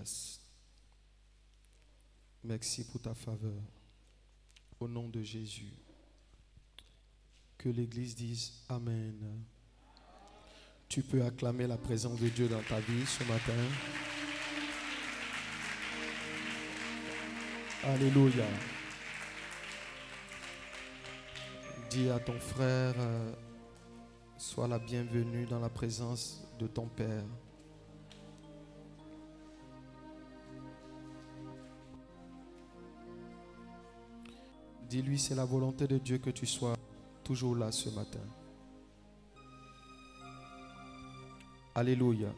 grâce. Merci pour ta faveur. Au nom de Jésus. Que l'Église dise Amen. Tu peux acclamer la présence de Dieu dans ta vie ce matin. Alléluia. Dis à ton frère, sois la bienvenue dans la présence de ton Père. Dis-lui, c'est la volonté de Dieu que tu sois toujours là ce matin. Alléluia.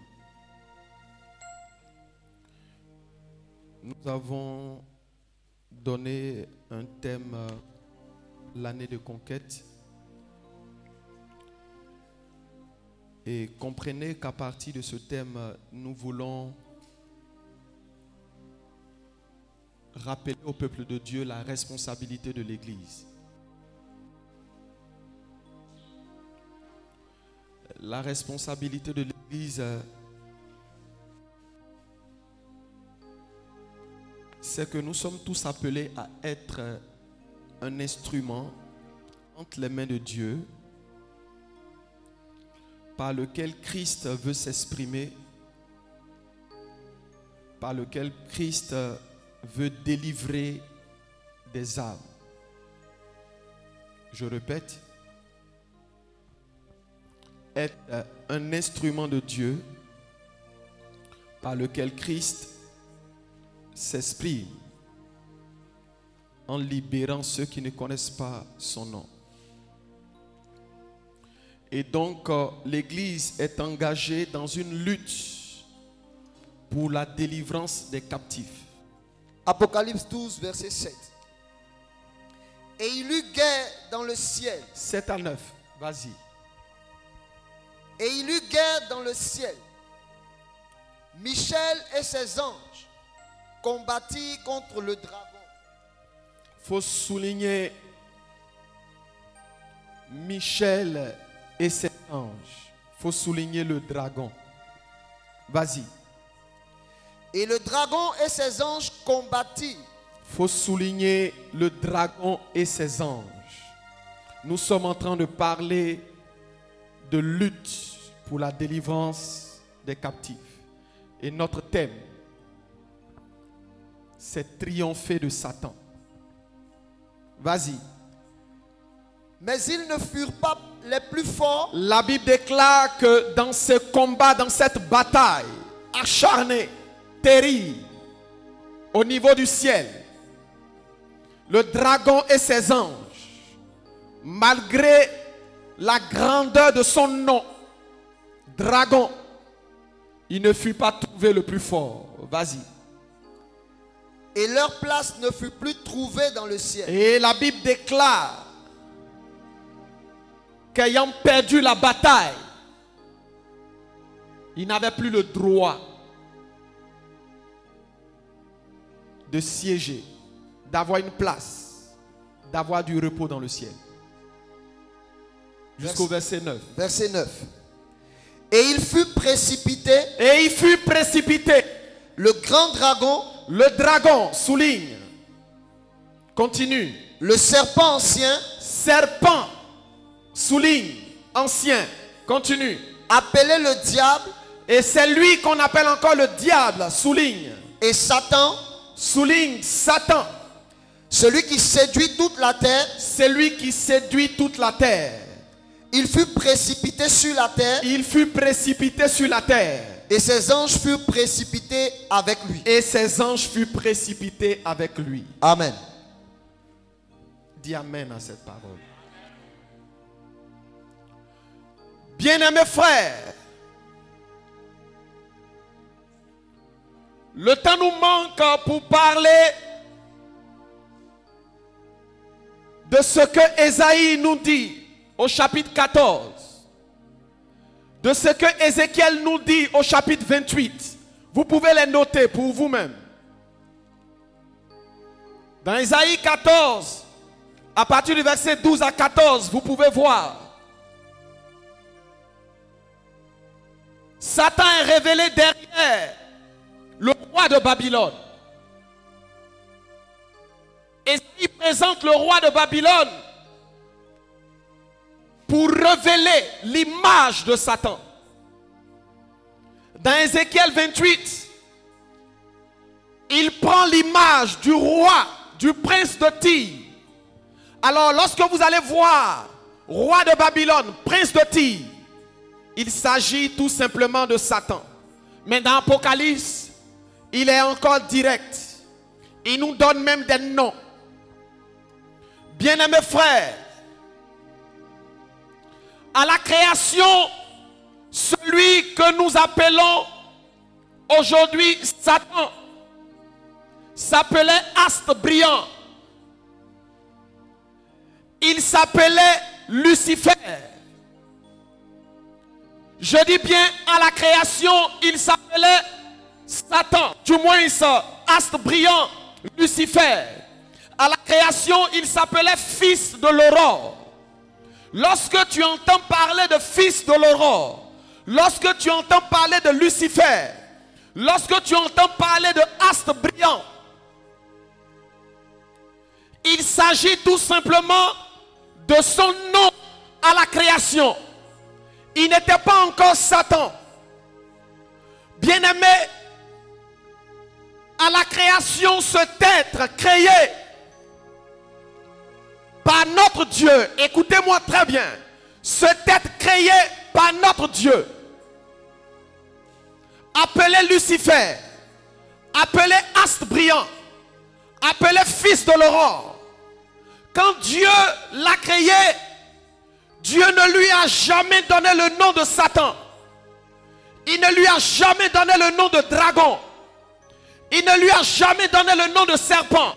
Nous avons donné un thème, l'année de conquête. Et comprenez qu'à partir de ce thème, nous voulons rappeler au peuple de Dieu la responsabilité de l'Église. La responsabilité de l'Église, c'est que nous sommes tous appelés à être un instrument entre les mains de Dieu par lequel Christ veut s'exprimer, par lequel Christ veut délivrer des âmes. Je répète, être un instrument de Dieu par lequel Christ s'exprime en libérant ceux qui ne connaissent pas son nom. Et donc, l'Église est engagée dans une lutte pour la délivrance des captifs. Apocalypse 12, verset 7. Et il eut guerre dans le ciel. 7 à 9, vas-y. Et il eut guerre dans le ciel. Michel et ses anges combattirent contre le dragon. Il faut souligner Michel et ses anges. Il faut souligner le dragon. Vas-y. Et le dragon et ses anges combattirent. Il faut souligner le dragon et ses anges. Nous sommes en train de parler de lutte pour la délivrance des captifs. Et notre thème, c'est triompher de Satan. Vas-y. Mais ils ne furent pas les plus forts. La Bible déclare que dans ce combat, dans cette bataille acharnée, terrible, au niveau du ciel, le dragon et ses anges, malgré la grandeur de son nom, dragon, il ne fut pas trouvé le plus fort. Vas-y. Et leur place ne fut plus trouvée dans le ciel. Et la Bible déclare qu'ayant perdu la bataille, il n'avait plus le droit de siéger, d'avoir une place, d'avoir du repos dans le ciel. Jusqu'au verset 9. Verset 9. Et il fut précipité. Et il fut précipité. Le grand dragon. Le dragon, souligne. Continue. Le serpent ancien. Serpent, souligne. Ancien. Continue. Appelé le diable. Et c'est lui qu'on appelle encore le diable. Souligne. Et Satan. Souligne Satan. Celui qui séduit toute la terre. Celui qui séduit toute la terre. Il fut précipité sur la terre. Il fut précipité sur la terre. Et ses anges furent précipités avec lui. Et ses anges furent précipités avec lui. Amen. Dis amen à cette parole. Bien-aimés frères, le temps nous manque pour parler de ce que Ésaïe nous dit au chapitre 14. De ce que Ézéchiel nous dit au chapitre 28. Vous pouvez les noter pour vous-même. Dans Ésaïe 14, à partir du verset 12 à 14, vous pouvez voir. Satan est révélé derrière le roi de Babylone. Et il présente le roi de Babylone pour révéler l'image de Satan. Dans Ézéchiel 28, il prend l'image du roi, du prince de Tyr. Alors lorsque vous allez voir roi de Babylone, prince de Tyr, il s'agit tout simplement de Satan. Mais dans Apocalypse, il est encore direct. Il nous donne même des noms. Bien-aimés frères, à la création, celui que nous appelons aujourd'hui Satan s'appelait Astre brillant. Il s'appelait Lucifer. Je dis bien à la création, il s'appelait Satan. Du moins, Astre brillant, Lucifer. À la création, il s'appelait fils de l'aurore. Lorsque tu entends parler de fils de l'aurore, lorsque tu entends parler de Lucifer, lorsque tu entends parler de astre brillant, il s'agit tout simplement de son nom à la création. Il n'était pas encore Satan. Bien-aimé, à la création, cet être créé par notre Dieu, écoutez-moi très bien, cet être créé par notre Dieu, appelé Lucifer, appelé astre brillant, appelé fils de l'aurore, quand Dieu l'a créé, Dieu ne lui a jamais donné le nom de Satan. Il ne lui a jamais donné le nom de dragon. Il ne lui a jamais donné le nom de serpent.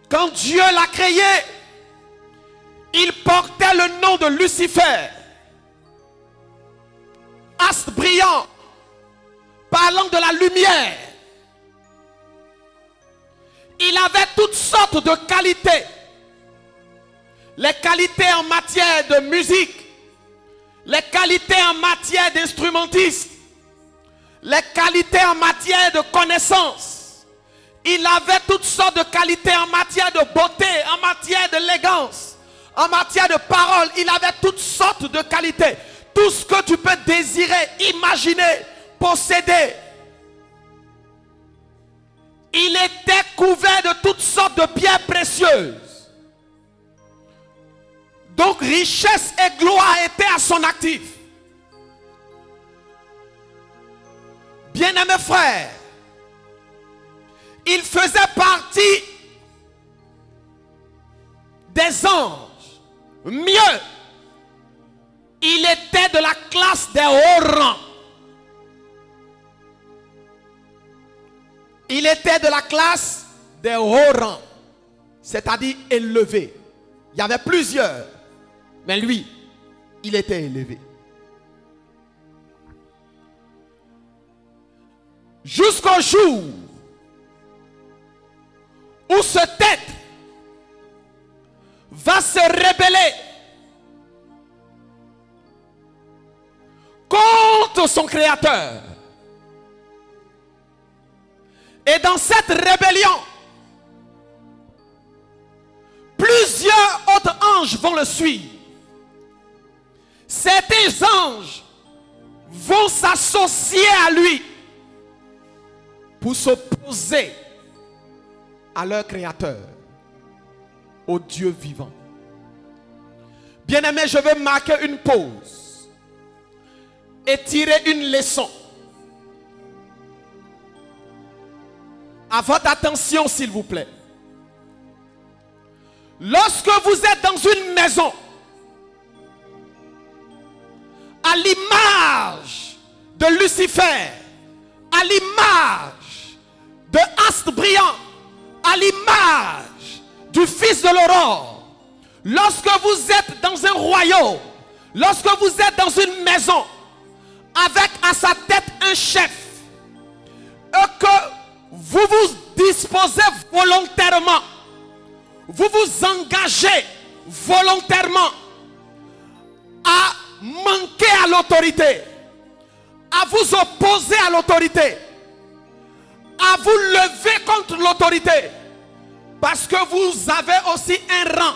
Quand Dieu l'a créé, il portait le nom de Lucifer, astre brillant, parlant de la lumière. Il avait toutes sortes de qualités. Les qualités en matière de musique, les qualités en matière d'instrumentiste, les qualités en matière de connaissance. Il avait toutes sortes de qualités en matière de beauté, en matière d'élégance, en matière de parole. Il avait toutes sortes de qualités. Tout ce que tu peux désirer, imaginer, posséder. Il était couvert de toutes sortes de pierres précieuses. Donc richesse et gloire étaient à son actif. Bien-aimés frères, il faisait partie des anges. Mieux, il était de la classe des hauts rangs. Il était de la classe des hauts rangs, c'est-à-dire élevé. Il y avait plusieurs, mais lui, il était élevé. Jusqu'au jour où cet être va se rebeller contre son Créateur. Et dans cette rébellion, plusieurs autres anges vont le suivre. Certains anges vont s'associer à lui pour s'opposer à leur Créateur, au Dieu vivant. Bien-aimés, je vais marquer une pause et tirer une leçon. À votre attention, s'il vous plaît. Lorsque vous êtes dans une maison, à l'image de Lucifer, à l'image de astre brillant, à l'image du fils de l'aurore, lorsque vous êtes dans un royaume, lorsque vous êtes dans une maison, avec à sa tête un chef, et que vous vous disposez volontairement, vous vous engagez volontairement à manquer à l'autorité, à à vous opposer à l'autorité, à vous lever contre l'autorité, parce que vous avez aussi un rang,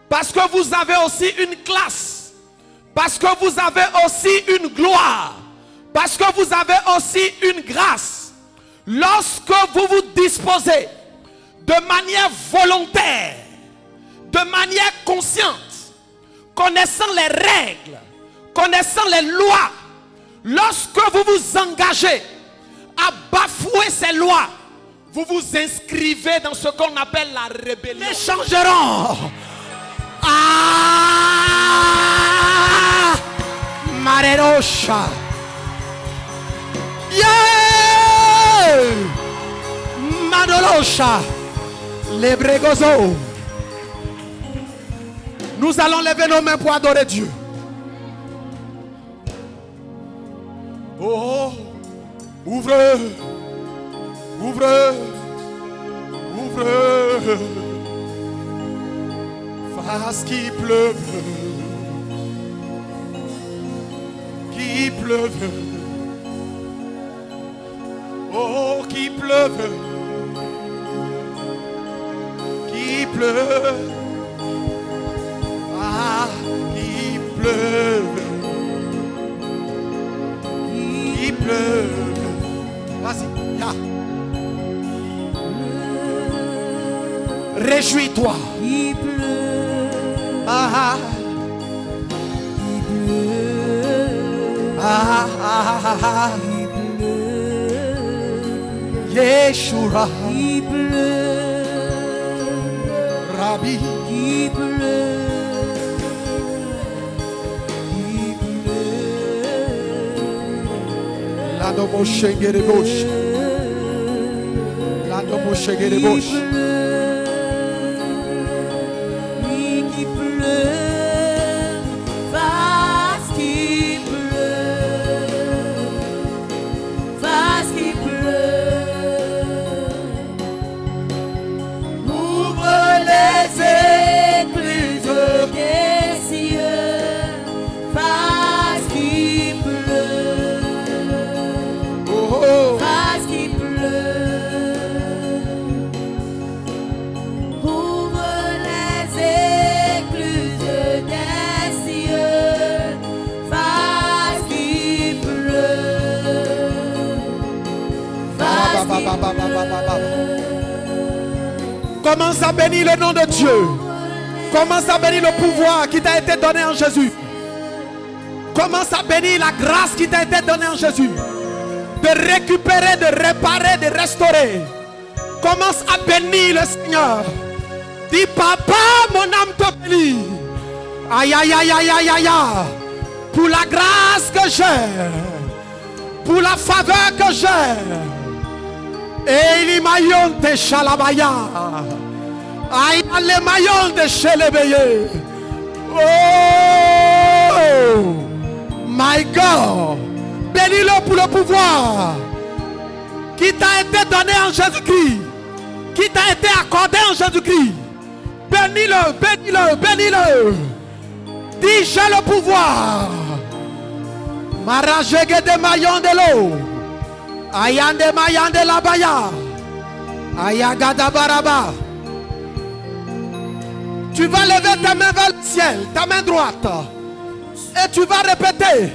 parce que vous avez aussi une classe, parce que vous avez aussi une gloire, parce que vous avez aussi une grâce. Lorsque vous vous disposez de manière volontaire, de manière consciente, connaissant les règles, connaissant les lois, lorsque vous vous engagez à bafouer ces lois, vous vous inscrivez dans ce qu'on appelle la rébellion. Les changeront. Ah, Marerocha. Yeah, Manolocha. Les Bregozo. Nous allons lever nos mains pour adorer Dieu. Oh, ouvrez, ouvrez, ouvrez. Fasse qu'il pleuve, qu'il pleuve. Oh, qu'il pleuve, qu'il pleuve. Ah, qu'il pleuve. Il pleut. Vas-y, ya. Réjouis-toi. Il pleut. Ah, Il pleut. ah, ah, Il pleut. Yeshua. Il pleut. Rabbi. Il pleut. Il pleut. La domo shenge de gauche. La domo shenge de gauche. Oui, qui pleut. Parce qu'il pleut. Parce qu'il pleut. Ouvre les écluses des cieux. Parce qu'il pleut. Oh, oh. Parce qu'il pleut. Ouvre les écluses des cieux. Parce qu'il pleut. Parce qu'il pleut. Commence à bénir le nom de Dieu. Commence à bénir le pouvoir qui t'a été donné en Jésus. Commence à bénir la grâce qui t'a été donnée en Jésus. De récupérer, de réparer, de restaurer. Commence à bénir le Seigneur. Dis, papa, mon âme te bénit. Aïe, aïe, aïe, aïe, aïe, aïe, aïe. Pour la grâce que j'ai. Pour la faveur que j'ai. Et il maillon de Chalabaya. Aïe, les maillons de Chelebeye. Oh, my God. Bénis-le pour le pouvoir qui t'a été donné en Jésus-Christ, qui t'a été accordé en Jésus-Christ. Bénis-le, bénis-le, bénis-le. Dis, j'ai le pouvoir. Marajege de maillon de l'eau. Ayande mayan de la baya. Ayagada baraba. Tu vas lever ta main vers le ciel, ta main droite. Et tu vas répéter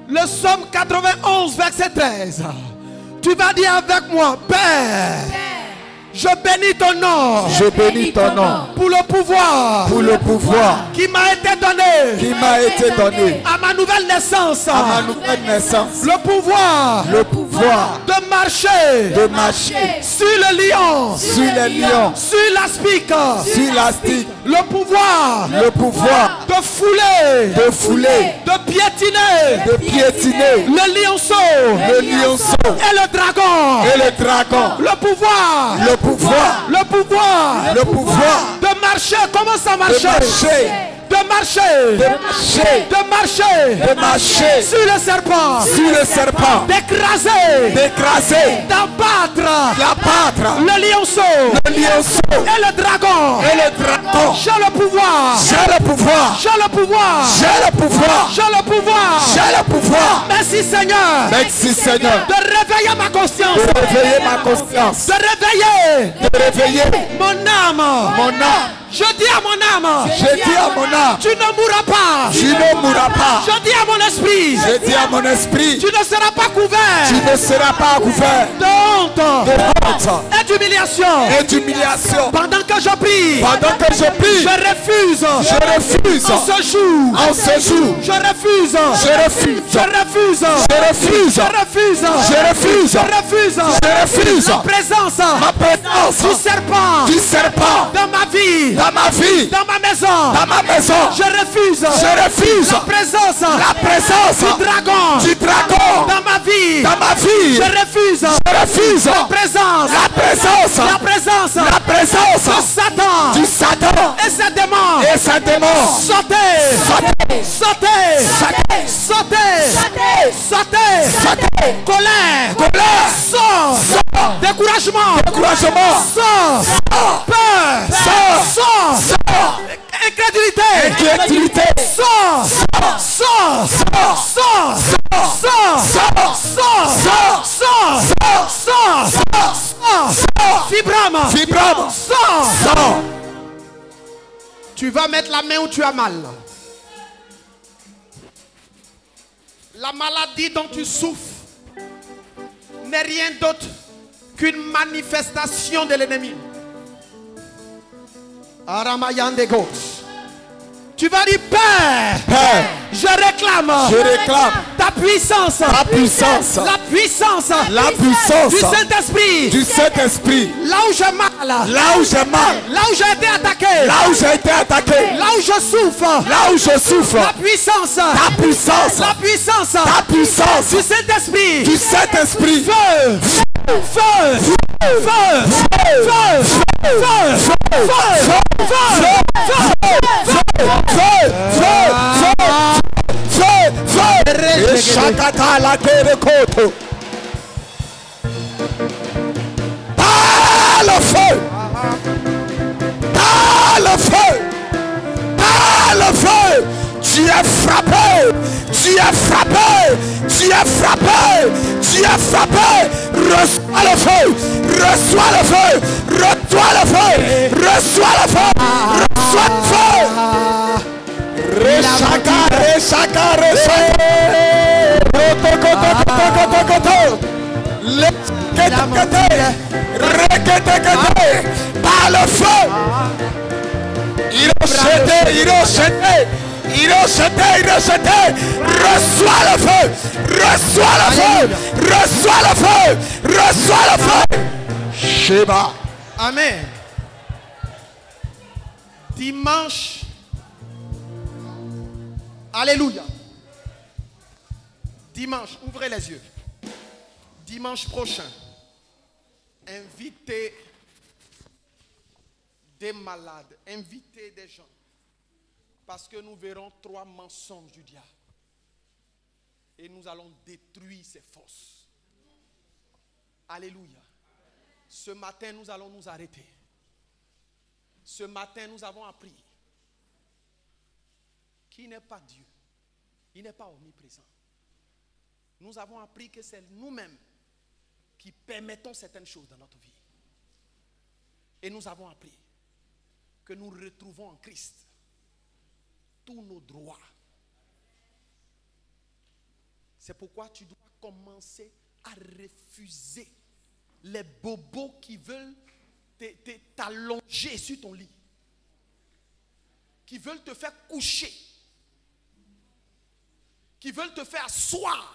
le psaume 91, verset 13. Tu vas dire avec moi, Père, je bénis ton nom. Je bénis ton nom Pour le pouvoir. pour le pouvoir Qui m'a été donné. qui m'a été donné À ma nouvelle naissance. à ma nouvelle naissance. Le pouvoir. Le pouvoir De marcher. de marcher Sur le lion. sur les lions, Sur l'aspic. sur l'astique. Le pouvoir. Le pouvoir De fouler. de fouler, De piétiner. de piétiner Le lionceau. le lionceau Et le dragon. et le dragon. Le pouvoir. Le pouvoir, Le pouvoir. le pouvoir De marcher. Comment ça de marche? marcher, De marcher. de marcher, De marcher. de marcher Sur le serpent. sur le serpent, D'écraser. d'écraser, D'abattre. d'abattre viendra. Le lionceau. Le lionceau Et le dragon. et le dragon. J'ai le pouvoir. J'ai le pouvoir. J'ai le pouvoir. J'ai le pouvoir. J'ai le pouvoir. J'ai le pouvoir. Merci Seigneur. Merci Seigneur De réveiller ma conscience. de réveiller ma conscience. De réveiller De réveiller mon âme. mon âme. Je dis à mon âme. Je dis à mon âme, Tu ne mourras pas. tu ne mourras pas. Je dis à mon esprit. Je dis à mon esprit, Tu ne seras pas couvert tu ne seras pas couvert de honte de honte et d'humiliation. et d'humiliation. Pendant que je prie, Pendant que je prie, je refuse. je refuse En ce jour, en ce jour. je refuse. Je refuse. Je refuse. Je refuse. Je refuse. Je refuse. Je refuse. Je refuse La présence ma présence du serpent du serpent dans ma vie, dans ma vie, dans ma maison. dans ma maison. Je refuse Je refuse la présence la présence du dragon du dragon dans ma vie. dans ma vie. Je refuse Je refuse la présence, la présence, la présence la de présence Satan du Satan et ses démons. et sa démon. Sautez, Sautez, sautez, sautez, sautez, sautez, sautez. colère, Colère, sort, sort, découragement, découragement, sort, peur, sort, sort, sort, incrédulité, incrédulité, sort, sort, sort, sort, sort, sort, sort, sort, fibrame, fibrame, sort. sort. Tu vas mettre la main où tu as mal. La maladie dont tu souffres n'est rien d'autre qu'une manifestation de l'ennemi. Aramayandegos. Tu vas dire, Père, Père, je réclame je réclame ta puissance, ta puissance, la puissance, la puissance du Saint-Esprit. du Saint-Esprit. Là où j'ai mal, Là où j'ai mal, là où j'ai été attaqué, là où j'ai été attaqué, là où je souffre, là où je souffre, la puissance, ta puissance, la puissance ta puissance du Saint-Esprit. du Saint-Esprit. Feu, feu, feu, feu, feu, feu, Et Shakata la terre koto. Par le feu, par le feu, par le feu. Tu es frappé, tu es frappé, tu es frappé, tu es frappé. Reçois le feu, reçois le feu, reçois le feu, reçois le feu, reçois le feu. Reshaka, reshaka, reshaka. Par le feu. Il a jeté, il a jeté. Il a jeté, il a jeté. Reçois le feu, reçois le feu, reçois le feu, reçois le feu. Sheba. Amen. Dimanche. Alléluia. Dimanche, ouvrez les yeux. Dimanche prochain, invitez des malades, invitez des gens. Parce que nous verrons 3 mensonges du diable. Et nous allons détruire ses forces. Alléluia. Ce matin, nous allons nous arrêter. Ce matin, nous avons appris qu'il n'est pas Dieu. Il n'est pas omniprésent. Nous avons appris que c'est nous-mêmes qui permettons certaines choses dans notre vie. Et nous avons appris que nous retrouvons en Christ tous nos droits. C'est pourquoi tu dois commencer à refuser les bobos qui veulent t'allonger sur ton lit, qui veulent te faire coucher, qui veulent te faire asseoir